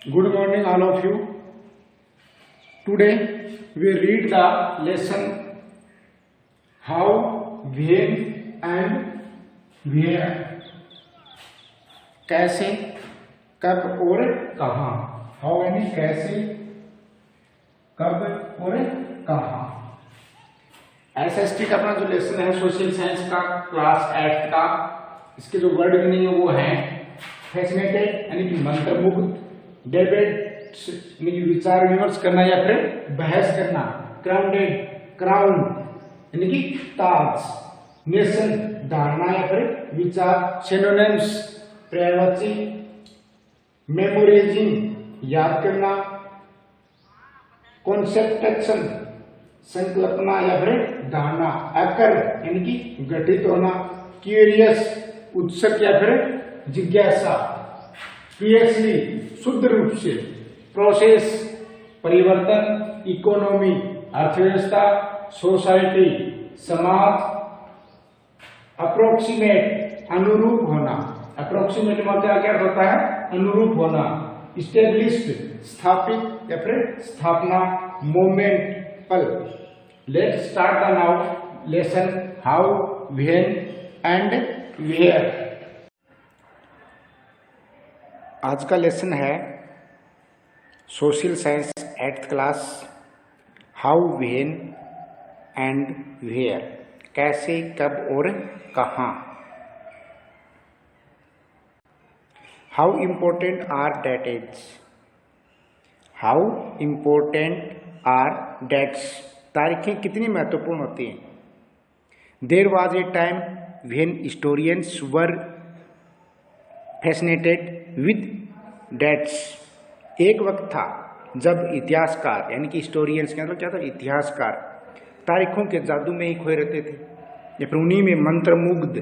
Good morning, all of you. Today we read the lesson how, when, and where. कैसे, कब और कहाँ. How यानी कैसे, कब और कहाँ. SST का अपना जो लेसन है सोशल साइंस का क्लास 8 का, इसके जो वर्ड मीनिंग है वो है फैसिनेटेड यानी कि मंत्रमुग्ध, डेबेट यानी कि विचार विमर्श करना या फिर बहस करना, क्राउडेड क्राउन यानी कि ताज, नेशन धारणा या फिर विचार, सिनोनिम्स पर्यायवाची, मेमोराइजिंग याद करना, कॉन्सेप्टेशन संकल्पना या फिर धारणा, अकर यानी कि गठित होना, क्यूरियस उत्सुक या फिर जिज्ञासा, पीएसली शुद्ध रूप से, प्रोसेस परिवर्तन, इकोनॉमी अर्थव्यवस्था, सोसाइटी समाज, अप्रोक्सीमेट अनुरूप होना, अप्रोक्सीमेट मतलब क्या होता है, अनुरूप होना, स्टेब्लिश्ड स्थापित या फिर स्थापना, मोमेंट पल. Let's start the now lesson how, when and where. आज का लेसन है social science 8th class, how, when and where. कैसे, कब और कहाँ. How important are dates. How important are dates. तारीखें कितनी महत्वपूर्ण होती हैं. There was a time when historians were fascinated with dates. एक वक्त था जब इतिहासकार यानी कि हिस्टोरियंस का मतलब क्या था, इतिहासकार, तारीखों के जादू में ही खोए रहते थे या फिर उन्हीं में मंत्रमुग्ध.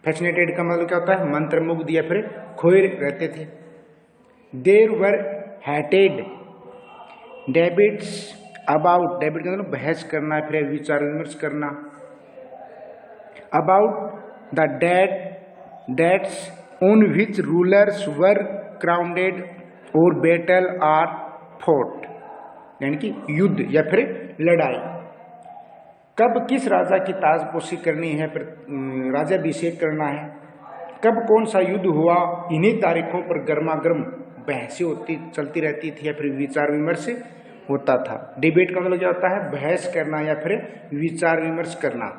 फैसिनेटेड का मतलब क्या होता है, मंत्रमुग्ध या फिर खोए रहते थे. There were heated debates about, debate का मतलब बहस करना फिर विचार विमर्श करना, about the dates on which rulers were crowded और बैटल आर फोर्ट यानी कि युद्ध या फिर लड़ाई. कब किस राजा की ताजपोशी करनी है, फिर राजाभिषेक करना है, कब कौन सा युद्ध हुआ, इन्हीं तारीखों पर गर्मा गर्म बहसें होती चलती रहती थी या फिर विचार विमर्श होता था. डिबेट का मतलब क्या होता है, बहस करना या फिर विचार विमर्श करना.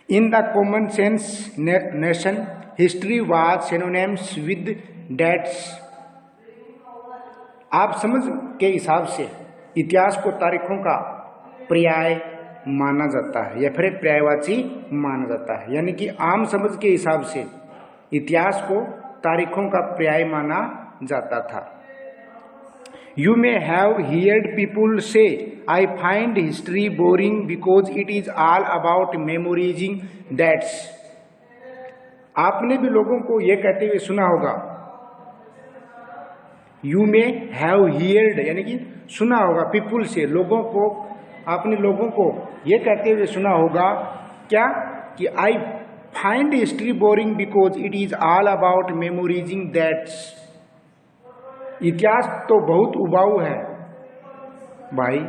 In the common sense notion history was synonyms with dates. आप समझ के हिसाब से इतिहास को तारीखों का पर्याय माना जाता है या फिर पर्यायवाची माना जाता है. यानी कि आम समझ के हिसाब से इतिहास को तारीखों का पर्याय माना जाता था. You may have heard people say, I find history boring because it is all about memorizing dates. आपने भी लोगों को यह कहते हुए सुना होगा. You may have heard यानी कि सुना होगा, people से लोगों को, आपने लोगों को यह कहते हुए सुना होगा क्या कि I find history boring because it is all about memorizing dates. इतिहास तो बहुत उबाऊ है भाई,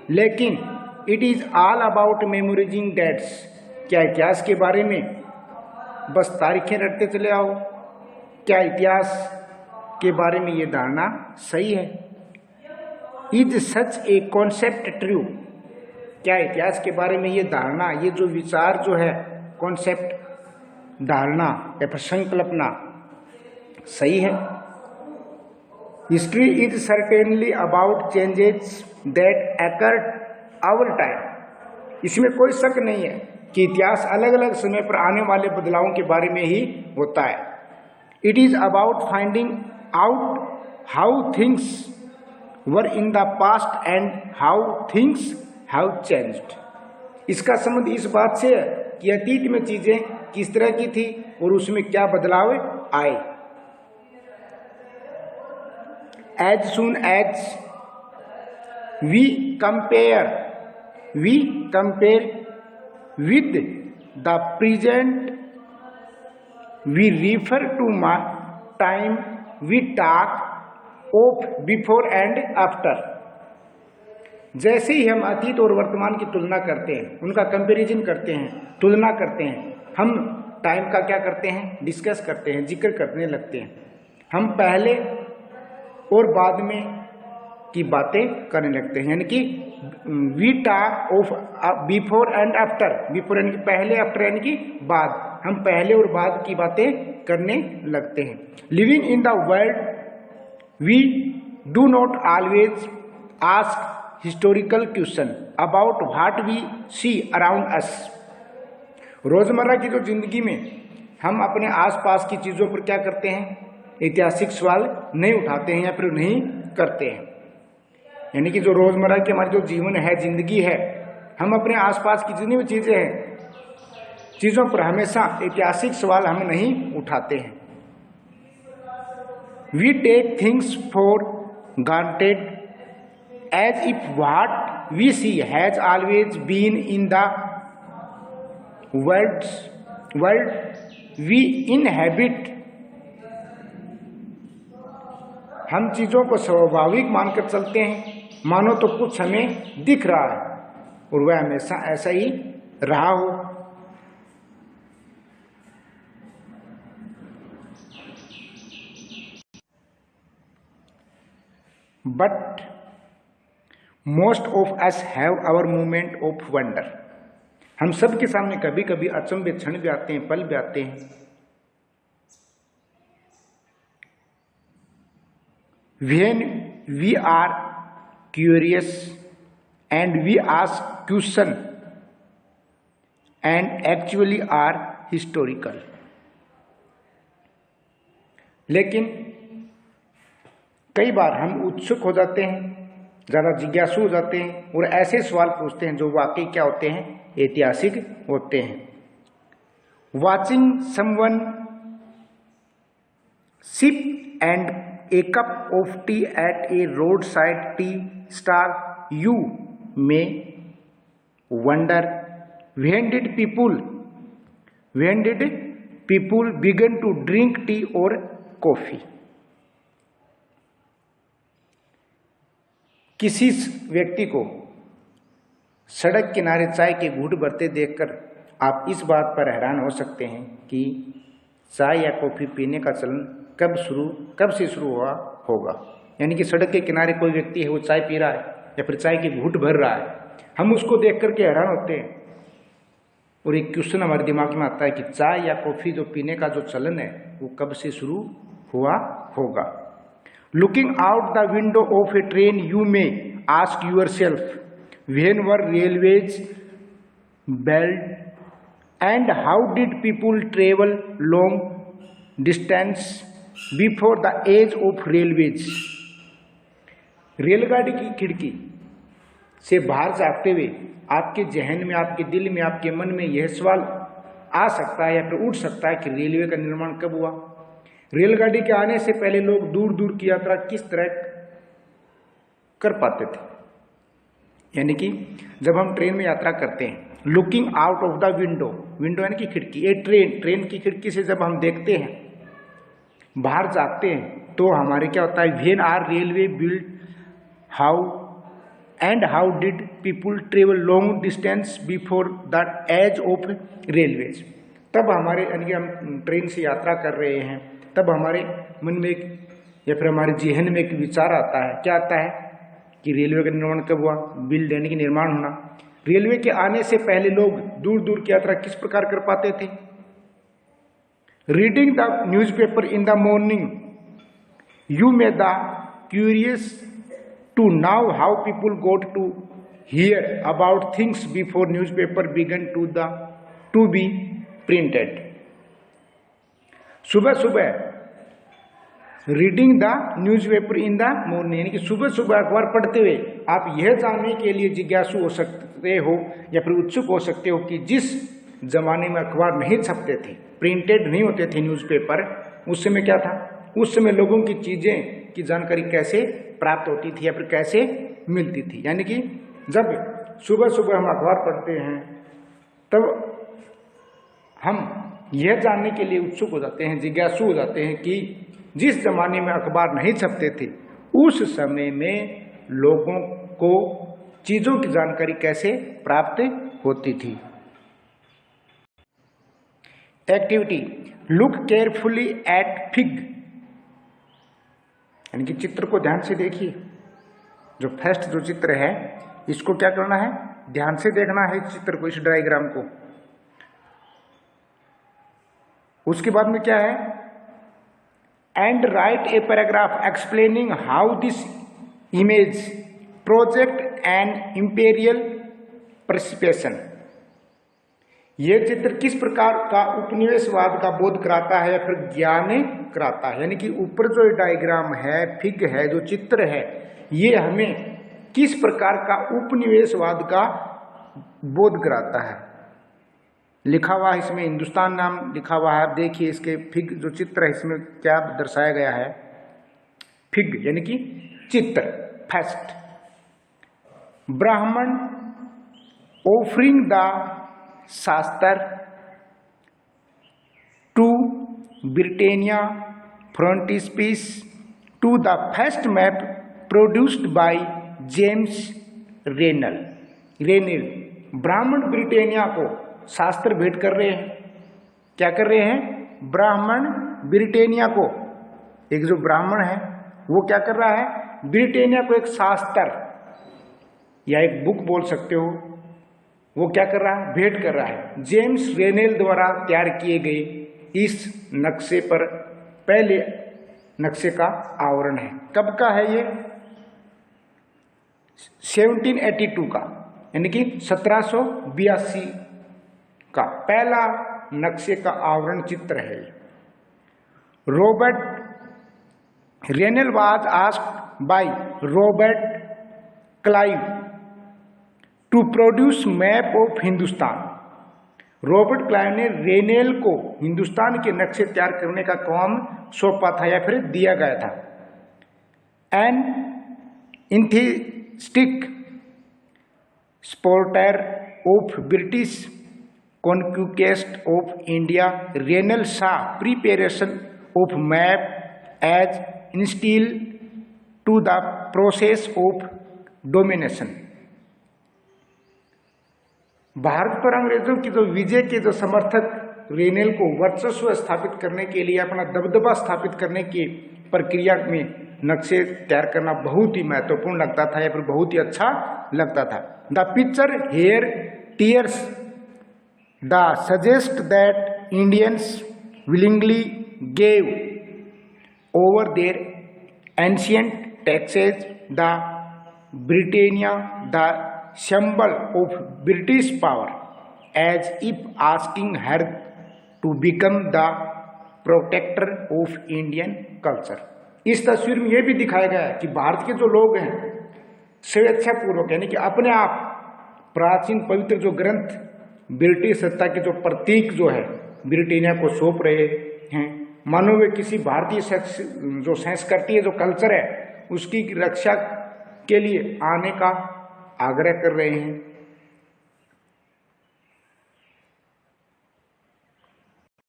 लेकिन it is all about memorising dates. क्या इतिहास के बारे में बस तारीखें रटते चले आओ? क्या इतिहास के बारे में ये धारणा सही है? Is such a concept true. क्या इतिहास के बारे में ये धारणा, ये जो विचार जो है, कॉन्सेप्ट धारणा या फिर संकल्पना सही है? History is certainly about changes that occurred over time. इसमें कोई शक नहीं है कि इतिहास अलग अलग समय पर आने वाले बदलावों के बारे में ही होता है. It is about finding out how things were in the past and how things have changed. इसका संबंध इस बात से है कि अतीत में चीजें किस तरह की थी और उसमें क्या बदलाव आए. As soon as we compare with the present, we refer to time we talk of before and after. जैसे ही हम अतीत और वर्तमान की तुलना करते हैं, उनका कंपैरिजन करते हैं, तुलना करते हैं, हम टाइम का क्या करते हैं, डिस्कस करते हैं, जिक्र करने लगते हैं। हम पहले और बाद में की बातें करने लगते हैं, यानी कि we talk of before and after. Before यानी कि पहले, आफ्टर यानी कि बाद। हम पहले और बाद की बातें करने लगते हैं। Living in the world we do not always ask historical question about what we see around us. रोजमर्रा की जो जिंदगी में हम अपने आसपास की चीजों पर क्या करते हैं, ऐतिहासिक सवाल नहीं उठाते हैं या फिर नहीं करते हैं। यानी कि जो रोजमर्रा की हमारी जो जीवन है, जिंदगी है, हम अपने आसपास की जितनी भी चीजें हैं, चीजों पर हमेशा ऐतिहासिक सवाल हम नहीं उठाते हैं। We take things for granted as if what we see has always been in the world we inhabit। हम चीजों को स्वाभाविक मानकर चलते हैं, मानो तो कुछ हमें दिख रहा है और वह हमेशा ऐसा ही रहा हो। But most of us have our moment of wonder. हम सब के सामने कभी कभी अचंभे क्षण भी आते हैं, पल भी आते हैं। When we are curious and we ask question and actually are historical. लेकिन कई बार हम उत्सुक हो जाते हैं, ज़्यादा जिज्ञासु हो जाते हैं और ऐसे सवाल पूछते हैं जो वाकई क्या होते हैं, ऐतिहासिक होते हैं। Watching someone sip and a cup of tea at a road side tea stall you may wonder when did people begin to drink tea और कॉफी। किसी व्यक्ति को सड़क किनारे चाय के घूंट भरते देखकर आप इस बात पर हैरान हो सकते हैं कि चाय या कॉफी पीने का चलन कब से शुरू हुआ होगा। यानी कि सड़क के किनारे कोई व्यक्ति है, वो चाय पी रहा है या फिर चाय के घूंट भर रहा है, हम उसको देख करके हैरान होते हैं और एक क्वेश्चन हमारे दिमाग में आता है कि चाय या कॉफी जो पीने का जो चलन है वो कब से शुरू हुआ होगा। Looking out the window of a train, you may ask yourself, when were railways built and how did people travel long distance before the age of railways। रेलगाड़ी की खिड़की से बाहर झाँकते हुए आपके जहन में, आपके दिल में, आपके मन में यह सवाल आ सकता है या फिर उठ सकता है कि रेलवे का निर्माण कब हुआ। रेलगाड़ी के आने से पहले लोग दूर दूर की यात्रा किस तरह कर पाते थे। यानी कि जब हम ट्रेन में यात्रा करते हैं, looking out of the window, window यानी कि खिड़की, ये ट्रेन की खिड़की से जब हम देखते हैं, बाहर जाते हैं, तो हमारे क्या होता है, when are railway build how did people travel long distance before the age of railways. तब हमारे यानी कि हम ट्रेन से यात्रा कर रहे हैं, तब हमारे मन में या फिर हमारे जहन में एक विचार आता है, क्या आता है कि रेलवे का निर्माण कब हुआ, बिल्ड यानी कि निर्माण होना। रेलवे के आने से पहले लोग दूर दूर की यात्रा किस प्रकार कर पाते थे। Reading the newspaper in the morning you may be curious to know how people got to hear about things before newspaper began to be printed. सुबह सुबह reading the newspaper in the morning, यानी कि सुबह सुबह अखबार पढ़ते हुए आप यह जानने के लिए जिज्ञासु हो सकते हो या फिर उत्सुक हो सकते हो कि जिस जमाने में अखबार नहीं छपते थे, प्रिंटेड नहीं होते थे न्यूज़पेपर, उस समय क्या था, उस समय लोगों की चीज़ें की जानकारी कैसे प्राप्त होती थी या फिर कैसे मिलती थी। यानी कि जब सुबह सुबह हम अखबार पढ़ते हैं तब हम यह जानने के लिए उत्सुक हो जाते हैं, जिज्ञासु हो जाते हैं कि जिस जमाने में अखबार नहीं छपते थे उस समय में लोगों को चीजों की जानकारी कैसे प्राप्त होती थी। Activity, look carefully at fig, यानी कि चित्र को ध्यान से देखिए। जो फर्स्ट जो चित्र है इसको क्या करना है, ध्यान से देखना है इस चित्र को, इस डायग्राम को। उसके बाद में क्या है, and write a paragraph explaining how this image project and imperial perception. यह चित्र किस प्रकार का उपनिवेशवाद का बोध कराता है या फिर ज्ञान कराता है। यानी कि ऊपर जो डायग्राम है, फिग है, जो चित्र है, ये हमें किस प्रकार का उपनिवेशवाद का बोध कराता है। लिखा हुआ है इसमें, हिंदुस्तान नाम लिखा हुआ है। आप देखिए इसके फिग जो चित्र है इसमें क्या दर्शाया गया है। फिग यानी कि चित्र। First, Brahmin offering the shastra to Britannia frontispiece to the first map produced by James Rennell. ब्राह्मण ब्रिटेनिया को शास्त्र भेंट कर रहे हैं। क्या कर रहे हैं, ब्राह्मण ब्रिटेनिया को, एक जो ब्राह्मण है वो क्या कर रहा है, ब्रिटेनिया को एक शास्त्र या एक बुक बोल सकते हो, वो क्या कर रहा है, भेंट कर रहा है। जेम्स रेनेल द्वारा तैयार किए गए इस नक्शे पर पहले नक्शे का आवरण है। कब का है ये, 1782 का, यानी कि 1782 का पहला नक्शे का आवरण चित्र है। Robert Rennell was asked by Robert Clive to produce map of Hindustan. Robert Clive ने रेनेल को हिंदुस्तान के नक्शे तैयार करने का काम सौंपा था या फिर दिया गया था। An enthusiastic supporter of British conquest of India, Renal saw preparation of map as instilled to the process of domination। Bharat पर अंग्रेजों की जो विजय के जो समर्थक रेनेल को वर्चस्व स्थापित करने के लिए, अपना दबदबा स्थापित करने की प्रक्रिया में नक्शे तैयार करना बहुत ही महत्वपूर्ण लगता था या फिर बहुत ही अच्छा लगता था। The picture here tears the suggest that Indians willingly gave over their ancient taxes the Britannia the symbol of British power, as if asking her to become the protector of Indian culture। इस तस्वीर में यह भी दिखाया गया है कि भारत के जो लोग हैं स्वेच्छापूर्वक, यानी कि अपने आप प्राचीन पवित्र जो ग्रंथ ब्रिटिश सत्ता के जो प्रतीक जो है ब्रिटेनिया को सौंप रहे हैं। मानो वे किसी भारतीय जो संस्कृति है, जो कल्चर है, उसकी रक्षा के लिए आने का आग्रह कर रहे हैं।